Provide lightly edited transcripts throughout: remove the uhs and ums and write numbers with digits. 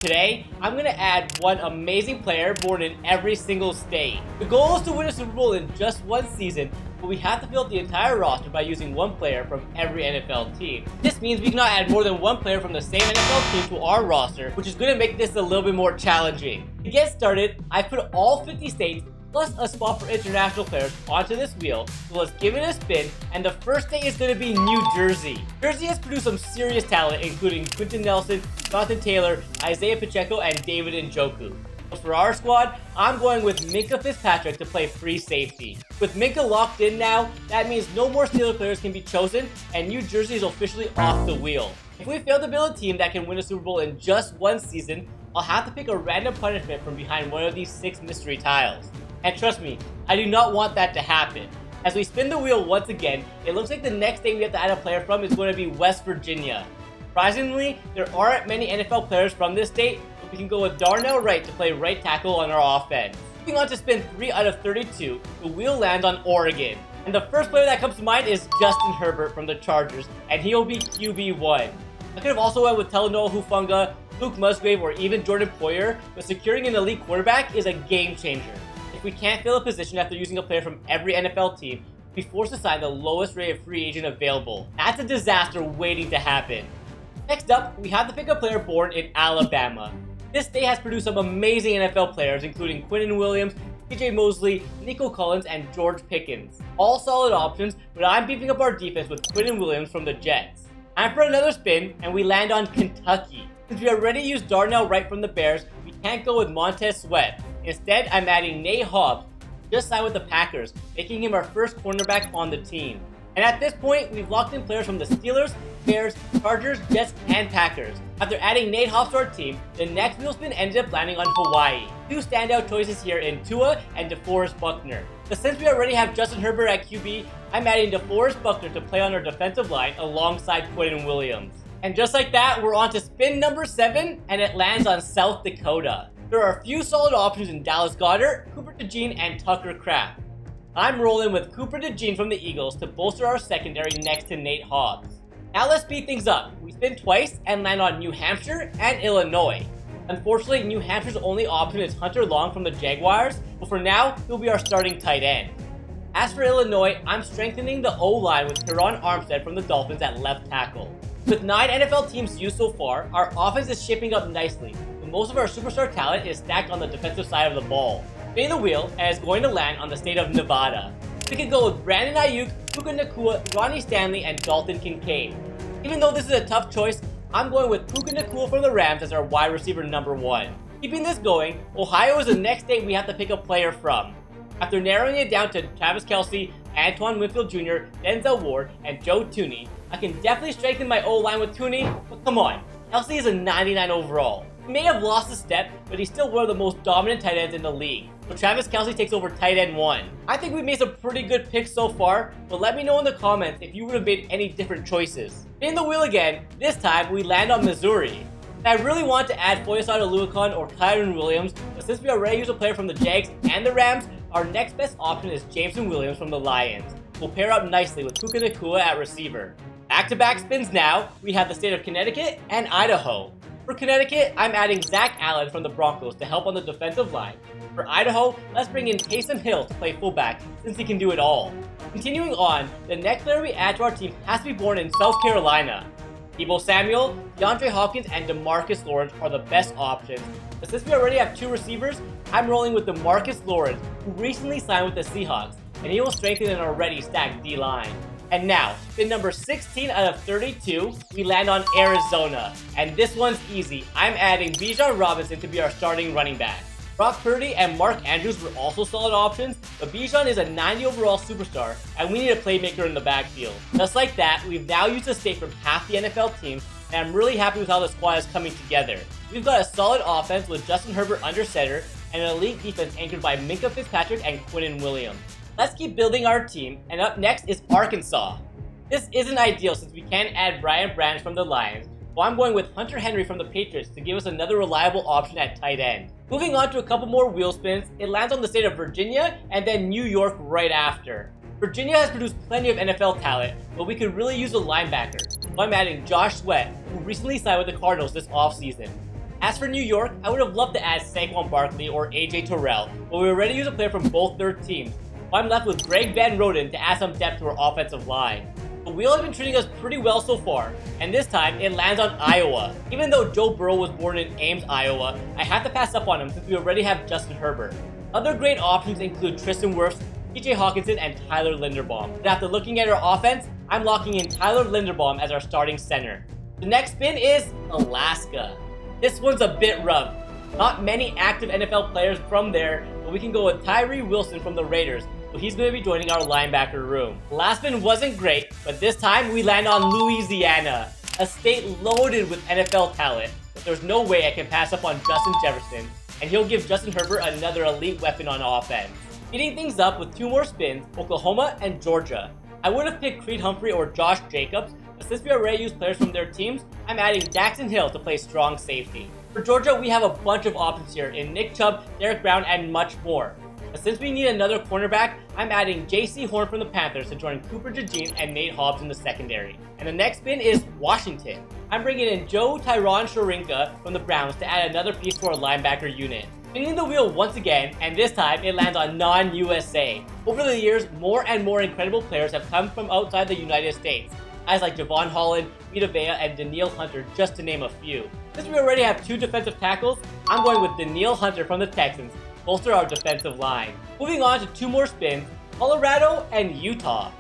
Today, I'm going to add one amazing player born in every single state. The goal is to win a Super Bowl in just one season, but we have to fill out the entire roster by using one player from every NFL team. This means we cannot add more than one player from the same NFL team to our roster, which is going to make this a little bit more challenging. To get started, I put all 50 states plus a spot for international players onto this wheel, so let's give it a spin, and the first state is going to be New Jersey. Jersey has produced some serious talent, including Quentin Nelson, Jonathan Taylor, Isaiah Pacheco, and David Njoku. For our squad, I'm going with Minkah Fitzpatrick to play free safety. With Minkah locked in now, that means no more Steelers players can be chosen, and New Jersey is officially off the wheel. If we fail to build a team that can win a Super Bowl in just one season, I'll have to pick a random punishment from behind one of these 6 mystery tiles. And trust me, I do not want that to happen. As we spin the wheel once again, it looks like the next state we have to add a player from is going to be West Virginia. Surprisingly, there aren't many NFL players from this state, but we can go with Darnell Wright to play right tackle on our offense. Moving on to spin 3 out of 32, the wheel lands on Oregon. And the first player that comes to mind is Justin Herbert from the Chargers, and he'll be QB1. I could have also went with Talanoa Hufanga, Luke Musgrave, or even Jordan Poyer, but securing an elite quarterback is a game changer. If we can't fill a position after using a player from every NFL team, we'll be forced to sign the lowest rated free agent available. That's a disaster waiting to happen. Next up, we have to pick a player born in Alabama. This state has produced some amazing NFL players, including Quinnen Williams, TJ Mosley, Nico Collins, and George Pickens. All solid options, but I'm beefing up our defense with Quinnen Williams from the Jets. Time for another spin, and we land on Kentucky. Since we already used Darnell Wright from the Bears, we can't go with Montez Sweat. Instead, I'm adding Nate Hobbs, who just signed with the Packers, making him our first cornerback on the team. And at this point, we've locked in players from the Steelers, Bears, Chargers, Jets, and Packers. After adding Nate Hobbs to our team, the next wheel spin ended up landing on Hawaii. 2 standout choices here in Tua and DeForest Buckner. But since we already have Justin Herbert at QB, I'm adding DeForest Buckner to play on our defensive line alongside Quinnen Williams. And just like that, we're on to spin number 7, and it lands on South Dakota. There are a few solid options in Dallas Goedert, Cooper DeJean, and Tucker Kraft. I'm rolling with Cooper DeJean from the Eagles to bolster our secondary next to Nate Hobbs. Now let's speed things up. We spin twice and land on New Hampshire and Illinois. Unfortunately, New Hampshire's only option is Hunter Long from the Jaguars, but for now, he'll be our starting tight end. As for Illinois, I'm strengthening the O-line with Teron Armstead from the Dolphins at left tackle. With 9 NFL teams used so far, our offense is shaping up nicely. Most of our superstar talent is stacked on the defensive side of the ball. Spin the wheel, and it's going to land on the state of Nevada. We could go with Brandon Ayuk, Puka Nacua, Ronnie Stanley, and Dalton Kincaid. Even though this is a tough choice, I'm going with Puka Nacua from the Rams as our wide receiver number 1. Keeping this going, Ohio is the next state we have to pick a player from. After narrowing it down to Travis Kelce, Antoine Winfield Jr., Denzel Ward, and Joe Thuney, I can definitely strengthen my O-line with Thuney, but come on, Kelce is a 99 overall. He may have lost a step, but he's still one of the most dominant tight ends in the league. So Travis Kelce takes over tight end 1. I think we've made some pretty good picks so far, but let me know in the comments if you would have made any different choices. Spin the wheel again. This time we land on Missouri. And I really want to add Foyesade Oluokun or Kyren Williams, but since we already used a player from the Jags and the Rams, our next best option is Jameson Williams from the Lions. We'll pair up nicely with Puka Nacua at receiver. Back-to-back spins now, we have the state of Connecticut and Idaho. For Connecticut, I'm adding Zach Allen from the Broncos to help on the defensive line. For Idaho, let's bring in Taysom Hill to play fullback, since he can do it all. Continuing on, the next player we add to our team has to be born in South Carolina. Deebo Samuel, DeAndre Hopkins, and DeMarcus Lawrence are the best options. But since we already have 2 receivers, I'm rolling with DeMarcus Lawrence, who recently signed with the Seahawks, and he will strengthen an already stacked D-line. And now, spin number 16 out of 32, we land on Arizona. And this one's easy. I'm adding Bijan Robinson to be our starting running back. Brock Purdy and Mark Andrews were also solid options, but Bijan is a 90 overall superstar, and we need a playmaker in the backfield. Just like that, we've now used a state from half the NFL team, and I'm really happy with how the squad is coming together. We've got a solid offense with Justin Herbert under center, and an elite defense anchored by Minkah Fitzpatrick and Quinnen Williams. Let's keep building our team, and up next is Arkansas. This isn't ideal since we can't add Brian Branch from the Lions, so I'm going with Hunter Henry from the Patriots to give us another reliable option at tight end. Moving on to a couple more wheel spins, it lands on the state of Virginia and then New York right after. Virginia has produced plenty of NFL talent, but we could really use a linebacker, so I'm adding Josh Sweat, who recently signed with the Cardinals this offseason. As for New York, I would have loved to add Saquon Barkley or AJ Terrell, but we already used a player from both their teams. So I'm left with Greg Van Roten to add some depth to our offensive line. The wheel has been treating us pretty well so far, and this time it lands on Iowa. Even though Joe Burrow was born in Ames, Iowa, I have to pass up on him since we already have Justin Herbert. Other great options include Tristan Wirfs, TJ Hawkinson, and Tyler Linderbaum. But after looking at our offense, I'm locking in Tyler Linderbaum as our starting center. The next spin is Alaska. This one's a bit rough. Not many active NFL players from there, but we can go with Tyree Wilson from the Raiders, so he's going to be joining our linebacker room. The last spin wasn't great, but this time we land on Louisiana, a state loaded with NFL talent, but there's no way I can pass up on Justin Jefferson, and he'll give Justin Herbert another elite weapon on offense. Speeding things up with 2 more spins, Oklahoma and Georgia. I would have picked Creed Humphrey or Josh Jacobs, but since we already used players from their teams, I'm adding Daxton Hill to play strong safety. For Georgia, we have a bunch of options here in Nick Chubb, Derek Brown, and much more. But since we need another cornerback, I'm adding J.C. Horn from the Panthers to join Cooper DeJean and Nate Hobbs in the secondary. And the next spin is Washington. I'm bringing in Joe Tyron Shorinka from the Browns to add another piece to our linebacker unit. Spinning the wheel once again, and this time it lands on non-USA. Over the years, more and more incredible players have come from outside the United States. Guys like Javon Holland, Vita Vea, and Danielle Hunter, just to name a few. Since we already have 2 defensive tackles, I'm going with Danielle Hunter from the Texans, bolster our defensive line. Moving on to 2 more spins, Colorado and Utah.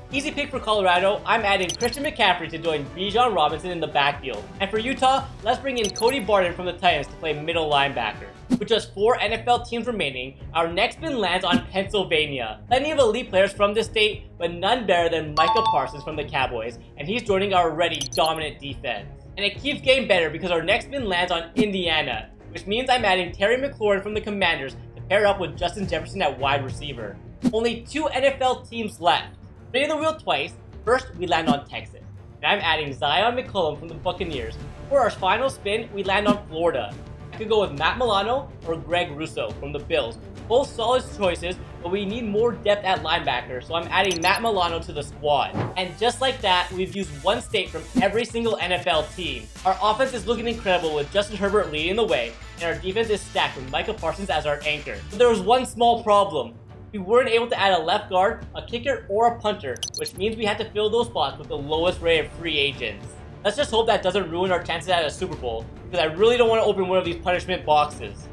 Easy pick for Colorado, I'm adding Christian McCaffrey to join Bijan Robinson in the backfield. And for Utah, let's bring in Cody Barton from the Titans to play middle linebacker. With just 4 NFL teams remaining, our next spin lands on Pennsylvania. Plenty of elite players from this state, but none better than Micah Parsons from the Cowboys, and he's joining our already dominant defense. And it keeps getting better because our next spin lands on Indiana, which means I'm adding Terry McLaurin from the Commanders to pair up with Justin Jefferson at wide receiver. Only 2 NFL teams left. Spinning the wheel twice, first we land on Texas, and I'm adding Zion McCollum from the Buccaneers. For our final spin, we land on Florida. I could go with Matt Milano or Greg Russo from the Bills. Both solid choices, but we need more depth at linebacker, so I'm adding Matt Milano to the squad. And just like that, we've used 1 state from every single NFL team. Our offense is looking incredible with Justin Herbert leading the way, and our defense is stacked with Micah Parsons as our anchor. But there was one small problem. We weren't able to add a left guard, a kicker, or a punter, which means we had to fill those spots with the lowest rate of free agents. Let's just hope that doesn't ruin our chances at a Super Bowl, because I really don't want to open one of these punishment boxes.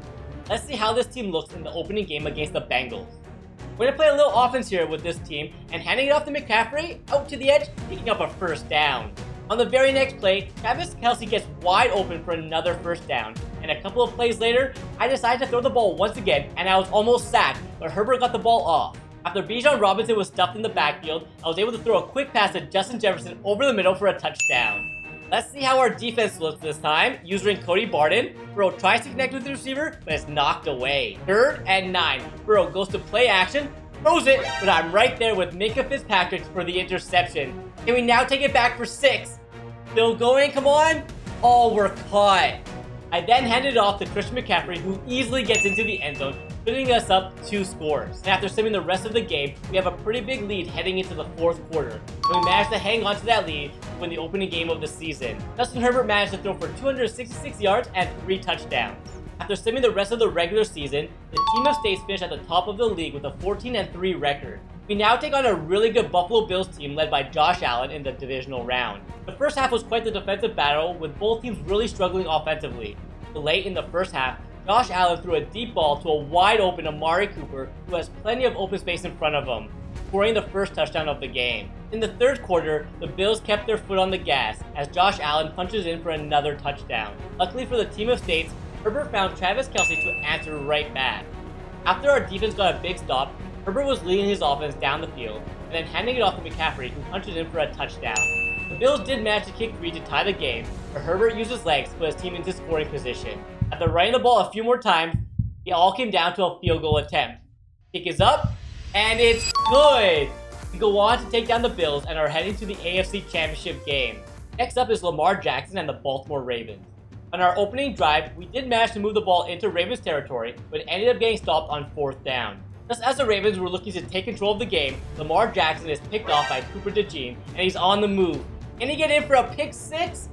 Let's see how this team looks in the opening game against the Bengals. We're going to play a little offense here with this team, and handing it off to McCaffrey, out to the edge, picking up a first down. On the very next play, Travis Kelce gets wide open for another first down, and a couple of plays later, I decided to throw the ball once again, and I was almost sacked, but Herbert got the ball off. After Bijan Robinson was stuffed in the backfield, I was able to throw a quick pass to Justin Jefferson over the middle for a touchdown. Let's see how our defense looks this time. Using Cody Barton, Burrow tries to connect with the receiver, but it's knocked away. 3rd and 9, Burrow goes to play action, throws it, but I'm right there with Minkah Fitzpatrick for the interception. Can we now take it back for 6? Still going, come on. Oh, we're caught. I then handed it off to Christian McCaffrey, who easily gets into the end zone, putting us up 2 scores. And after simming the rest of the game, we have a pretty big lead heading into the 4th quarter. And we managed to hang on to that lead to win the opening game of the season. Justin Herbert managed to throw for 266 yards and 3 touchdowns. After simming the rest of the regular season, the team of states finished at the top of the league with a 14-3 record. We now take on a really good Buffalo Bills team led by Josh Allen in the divisional round. The first half was quite the defensive battle, with both teams really struggling offensively. But late in the first half, Josh Allen threw a deep ball to a wide open Amari Cooper, who has plenty of open space in front of him, scoring the first touchdown of the game. In the 3rd quarter, the Bills kept their foot on the gas as Josh Allen punches in for another touchdown. Luckily for the team of states, Herbert found Travis Kelce to answer right back. After our defense got a big stop, Herbert was leading his offense down the field and then handing it off to McCaffrey, who punches in for a touchdown. The Bills did manage to kick 3 to tie the game, but Herbert used his legs to put his team into scoring position. After running the ball a few more times, it all came down to a field goal attempt. Kick is up, and it's good! We go on to take down the Bills and are heading to the AFC Championship game. Next up is Lamar Jackson and the Baltimore Ravens. On our opening drive, we did manage to move the ball into Ravens territory, but ended up getting stopped on 4th down. Just as the Ravens were looking to take control of the game, Lamar Jackson is picked off by Cooper DeJean, and he's on the move. Can he get in for a pick 6?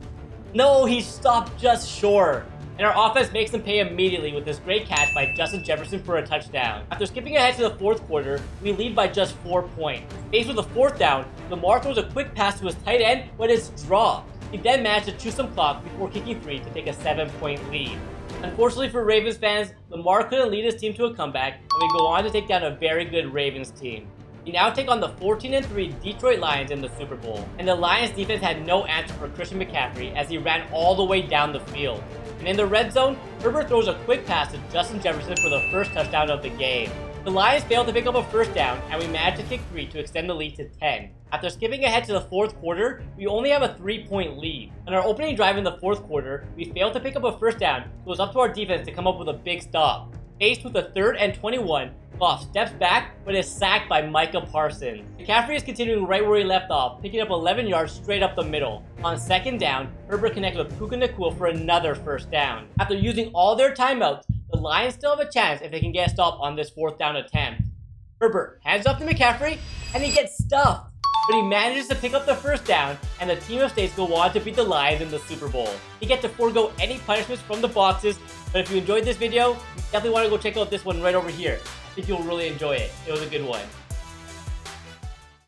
No, he stopped just short. And our offense makes them pay immediately with this great catch by Justin Jefferson for a touchdown. After skipping ahead to the fourth quarter, we lead by just 4 points. Faced with a fourth down, Lamar throws a quick pass to his tight end, but it's dropped. He then managed to chew some clock before kicking 3 to take a 7-point lead. Unfortunately for Ravens fans, Lamar couldn't lead his team to a comeback, and we go on to take down a very good Ravens team. We now take on the 14-3 Detroit Lions in the Super Bowl, and the Lions defense had no answer for Christian McCaffrey as he ran all the way down the field. And in the red zone, Herbert throws a quick pass to Justin Jefferson for the first touchdown of the game. The Lions failed to pick up a first down, and we managed to kick 3 to extend the lead to 10. After skipping ahead to the fourth quarter, we only have a 3-point lead. On our opening drive in the fourth quarter, we failed to pick up a first down, so it was up to our defense to come up with a big stop. Faced with a 3rd and 21, Goff steps back, but is sacked by Micah Parsons. McCaffrey is continuing right where he left off, picking up 11 yards straight up the middle. On 2nd down, Herbert connects with Puka Nacua for another first down. After using all their timeouts, the Lions still have a chance if they can get a stop on this 4th down attempt. Herbert hands off to McCaffrey, and he gets stuffed. But he manages to pick up the first down, and the team of states go on to beat the Lions in the Super Bowl. You get to forego any punishments from the boxes, but if you enjoyed this video, you definitely want to go check out this one right over here. I think you'll really enjoy it. It was a good one.